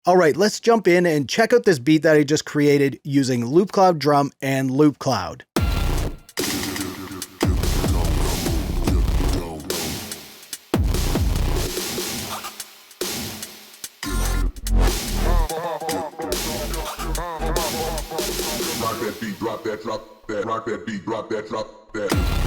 All right, let's jump in and check out this beat that I just created using LoopCloud Drum and LoopCloud. Rock that beat, drop that, drop that, rock that beat, drop that, drop that.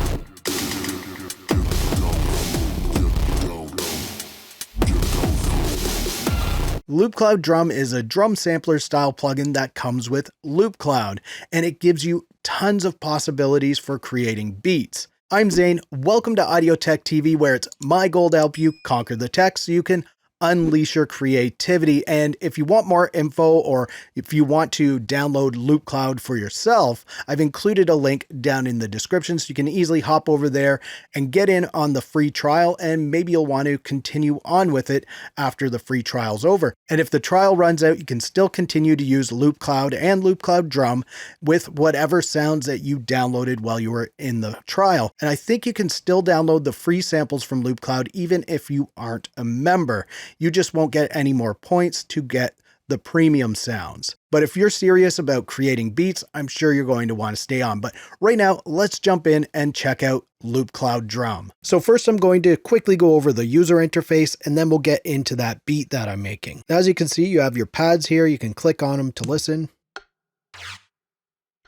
LoopCloud Drum is a drum sampler style plugin that comes with LoopCloud, and it gives you tons of possibilities for creating beats. I'm Zane, welcome to Audio Tech TV, where it's my goal to help you conquer the tech so you can unleash your creativity. And if you want more info, or if you want to download LoopCloud for yourself, I've included a link down in the description so you can easily hop over there and get in on the free trial, and maybe you'll want to continue on with it after the free trial's over. And if the trial runs out, you can still continue to use LoopCloud and LoopCloud Drum with whatever sounds that you downloaded while you were in the trial. And I think you can still download the free samples from LoopCloud even if you aren't a member. You just won't get any more points to get the premium sounds. But if you're serious about creating beats, I'm sure you're going to want to stay on. But right now, let's jump in and check out LoopCloud Drum. So first I'm going to quickly go over the user interface, and then we'll get into that beat that I'm making. Now, as you can see, you have your pads here. You can click on them to listen.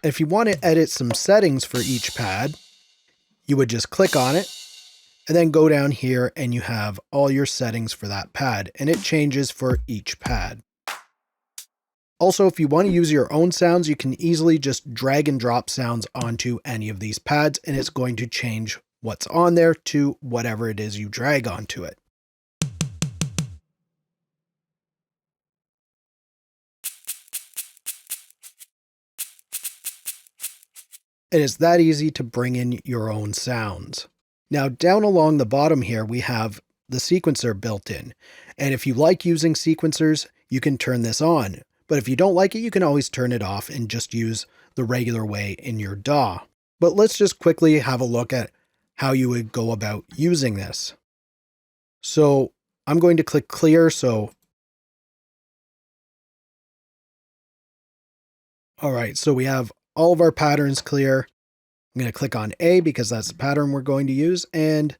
If you want to edit some settings for each pad, you would just click on it, and then go down here and you have all your settings for that pad, and it changes for each pad. Also, if you want to use your own sounds, you can easily just drag and drop sounds onto any of these pads, and it's going to change what's on there to whatever it is you drag onto it. It is that easy to bring in your own sounds. Now, down along the bottom here, we have the sequencer built in. And if you like using sequencers, you can turn this on. But if you don't like it, you can always turn it off and just use the regular way in your DAW. But let's just quickly have a look at how you would go about using this. So I'm going to click clear. All right, so we have all of our patterns clear. I'm going to click on A because that's the pattern we're going to use, and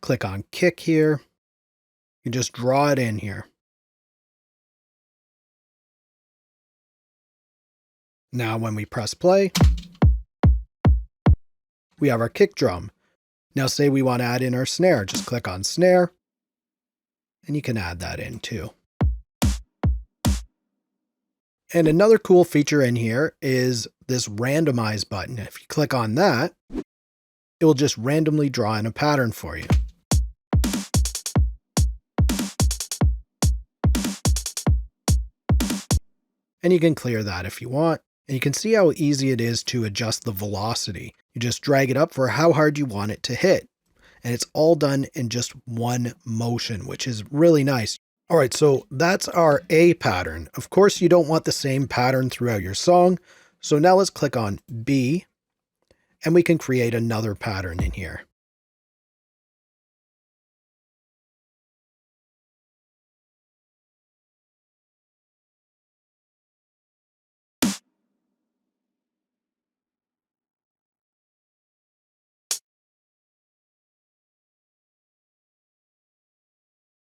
click on kick here. You just draw it in here. Now when we press play, we have our kick drum. Now say we want to add in our snare, just click on snare, and you can add that in too. And another cool feature in here is this randomize button. If you click on that, it will just randomly draw in a pattern for you. And you can clear that if you want. And you can see how easy it is to adjust the velocity. You just drag it up for how hard you want it to hit. And it's all done in just one motion, which is really nice. All right, so that's our A pattern. Of course, you don't want the same pattern throughout your song. So now let's click on B, and we can create another pattern in here.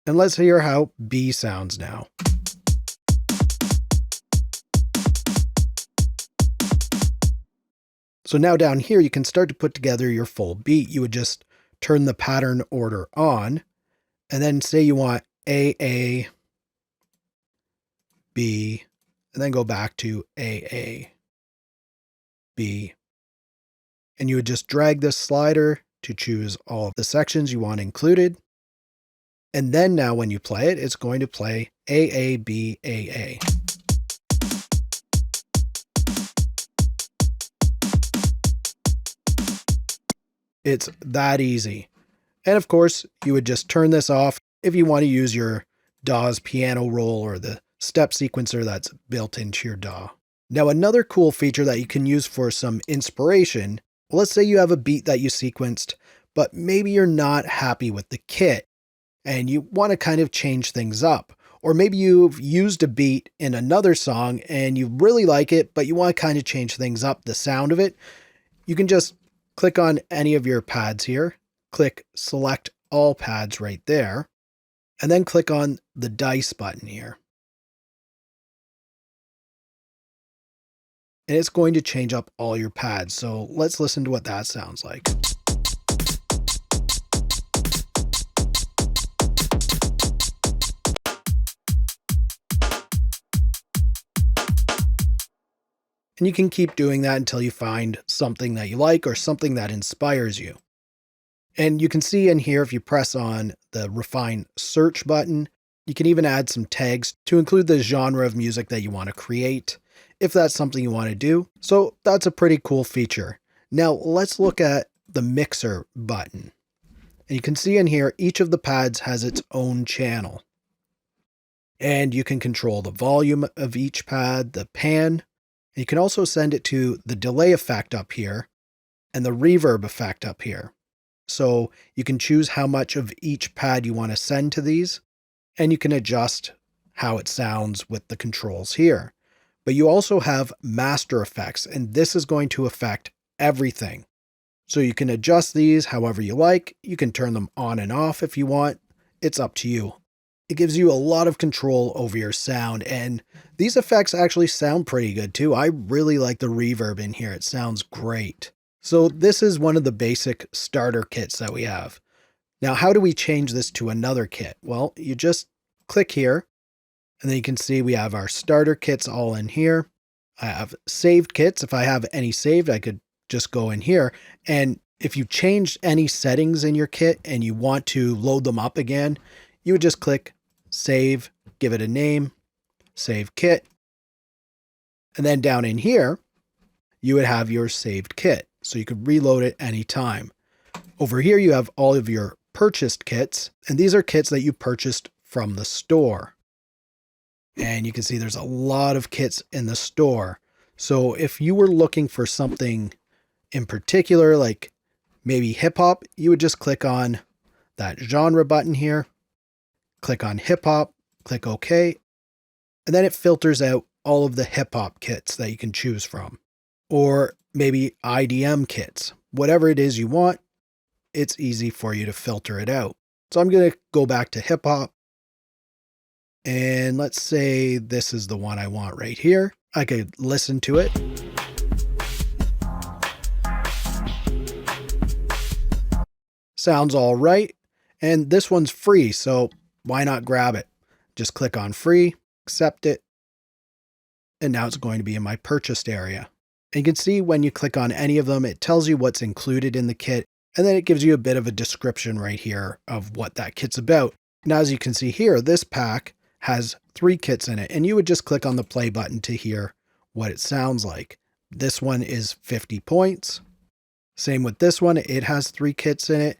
And let's hear how B sounds now. So now down here, you can start to put together your full beat. You would just turn the pattern order on, and then say you want A, B, and then go back to A, B. And you would just drag this slider to choose all of the sections you want included. And then now when you play it, it's going to play A, B, A. It's that easy. And of course, you would just turn this off if you want to use your DAW's piano roll or the step sequencer that's built into your DAW. Now, another cool feature that you can use for some inspiration, let's say you have a beat that you sequenced, but maybe you're not happy with the kit and you want to kind of change things up. Or maybe you've used a beat in another song and you really like it, but you want to kind of change things up, the sound of it. You can just click on any of your pads here, click select all pads right there, and then click on the dice button here. And it's going to change up all your pads. So let's listen to what that sounds like. And you can keep doing that until you find something that you like or something that inspires you. And you can see in here, if you press on the refine search button, you can even add some tags to include the genre of music that you want to create, if that's something you want to do. So that's a pretty cool feature. Now let's look at the mixer button. And you can see in here, each of the pads has its own channel. And you can control the volume of each pad, the pan. You can also send it to the delay effect up here and the reverb effect up here. So you can choose how much of each pad you want to send to these, and you can adjust how it sounds with the controls here. But you also have master effects, and this is going to affect everything. So you can adjust these however you like. You can turn them on and off if you want. It's up to you. It gives you a lot of control over your sound, and these effects actually sound pretty good too. I really like the reverb in here. It sounds great. So this is one of the basic starter kits that we have. Now, how do we change this to another kit? Well, you just click here, and then you can see we have our starter kits all in here. I have saved kits. If I have any saved, I could just go in here. And if you changed any settings in your kit and you want to load them up again, you would just click save, give it a name, save kit. And then down in here, you would have your saved kit. So you could reload it anytime. Over here, you have all of your purchased kits. And these are kits that you purchased from the store. And you can see there's a lot of kits in the store. So if you were looking for something in particular, like maybe hip hop, you would just click on that genre button here. Click on hip hop, click OK, and then it filters out all of the hip hop kits that you can choose from. Or maybe IDM kits. Whatever it is you want, it's easy for you to filter it out. So I'm going to go back to hip hop. And let's say this is the one I want right here. I could listen to it. Sounds all right. And this one's free, so why not grab it? Just click on free, accept it, and now it's going to be in my purchased area. And you can see when you click on any of them, it tells you what's included in the kit, and then it gives you a bit of a description right here of what that kit's about. Now, as you can see here, this pack has 3 kits in it, and you would just click on the play button to hear what it sounds like. This one is 50 points. Same with this one, it has 3 kits in it.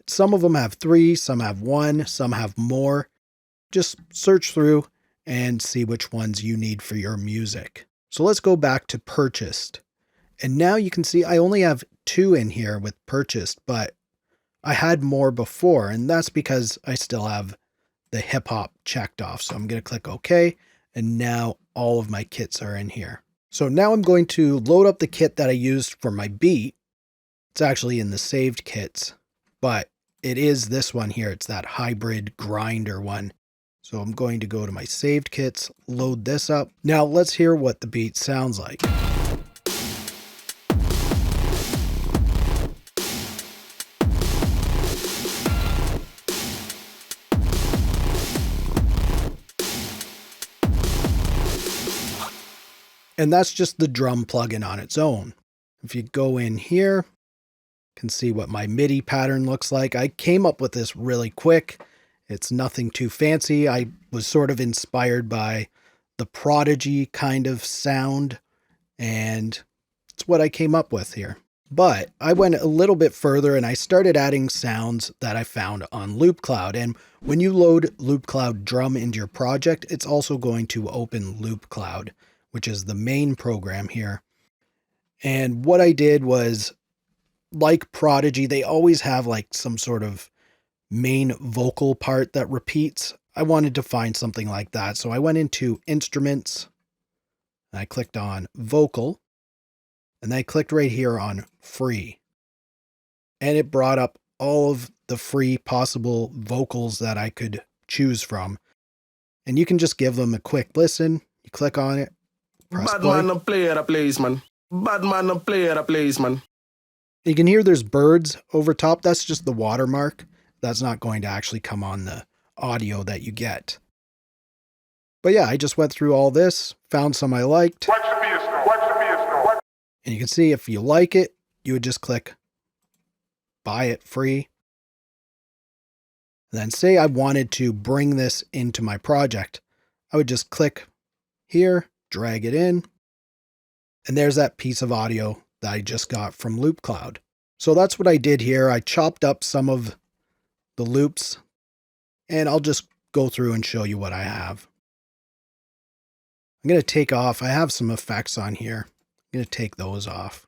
Some of them have 3, some have 1, some have more. Just search through and see which ones you need for your music. So let's go back to purchased. And now you can see I only have 2 in here with purchased, but I had more before, and that's because I still have the hip hop checked off. So I'm going to click OK, and now all of my kits are in here. So now I'm going to load up the kit that I used for my beat. It's actually in the saved kits, but it is this one here. It's that hybrid grinder one. So I'm going to go to my saved kits, load this up. Now let's hear what the beat sounds like. And that's just the drum plugin on its own. If you go in here, you can see what my MIDI pattern looks like. I came up with this really quick. It's nothing too fancy. I was sort of inspired by the Prodigy kind of sound, and it's what I came up with here. But I went a little bit further and I started adding sounds that I found on LoopCloud. And when you load LoopCloud Drum into your project, it's also going to open LoopCloud, which is the main program here. And what I did was, like Prodigy, they always have like some sort of main vocal part that repeats. I wanted to find something like that. So I went into Instruments, and I clicked on Vocal, and then I clicked right here on Free. And it brought up all of the free possible vocals that I could choose from. And you can just give them a quick listen. You click on it, press Bad play. man no player a plays, man. Bad man no player a plays, man. You can hear there's birds over top. That's just the watermark. That's not going to actually come on the audio that you get. But yeah, I just went through all this, found some I liked. Watch the beats now. Watch the beats now. And you can see if you like it, you would just click buy it free. And then say I wanted to bring this into my project. I would just click here, drag it in, and there's that piece of audio that I just got from LoopCloud. So that's what I did here. I chopped up some of the loops, and I'll just go through and show you what I have. I'm going to take off, I have some effects on here. I'm going to take those off.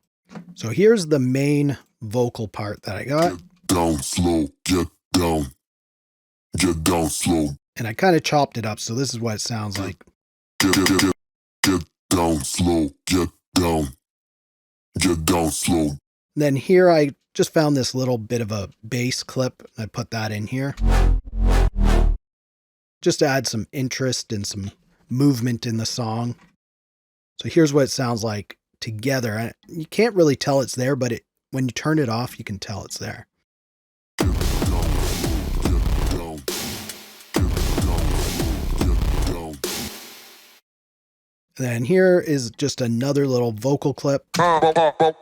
So here's the main vocal part that I got. Down slow. Get down. Get down slow. And I kind of chopped it up, so this is what it sounds like. Get down slow. Get down. Get down slow. Then here I just found this little bit of a bass clip. I put that in here. Just to add some interest and some movement in the song. So here's what it sounds like together. And you can't really tell it's there, but when you turn it off, you can tell it's there. And then here is just another little vocal clip. And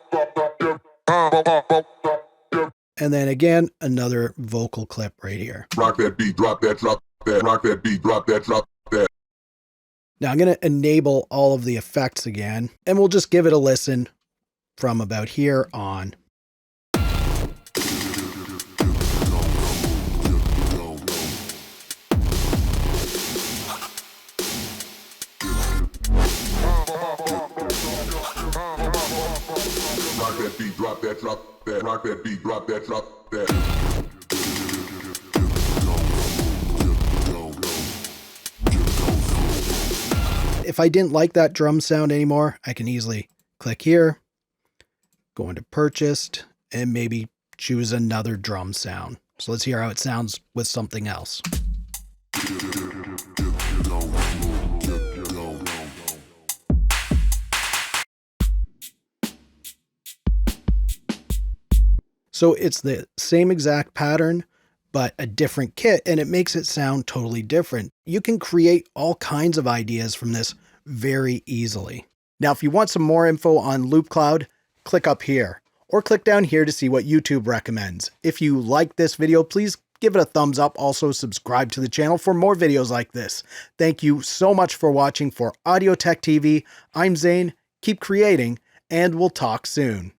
then again, another vocal clip right here. Rock that beat, drop that, drop that. Rock that beat, drop that, drop that. Now I'm going to enable all of the effects again, and we'll just give it a listen from about here on. Rock that beat, drop that, drop that. Rock that beat, drop that, drop that. If I didn't like that drum sound anymore, I can easily click here, go into purchased, and maybe choose another drum sound. So let's hear how it sounds with something else. So it's the same exact pattern, but a different kit, and it makes it sound totally different. You can create all kinds of ideas from this very easily. Now, if you want some more info on LoopCloud, click up here, or click down here to see what YouTube recommends. If you like this video, please give it a thumbs up. Also, subscribe to the channel for more videos like this. Thank you so much for watching. For Audio Tech TV, I'm Zane. Keep creating, and we'll talk soon.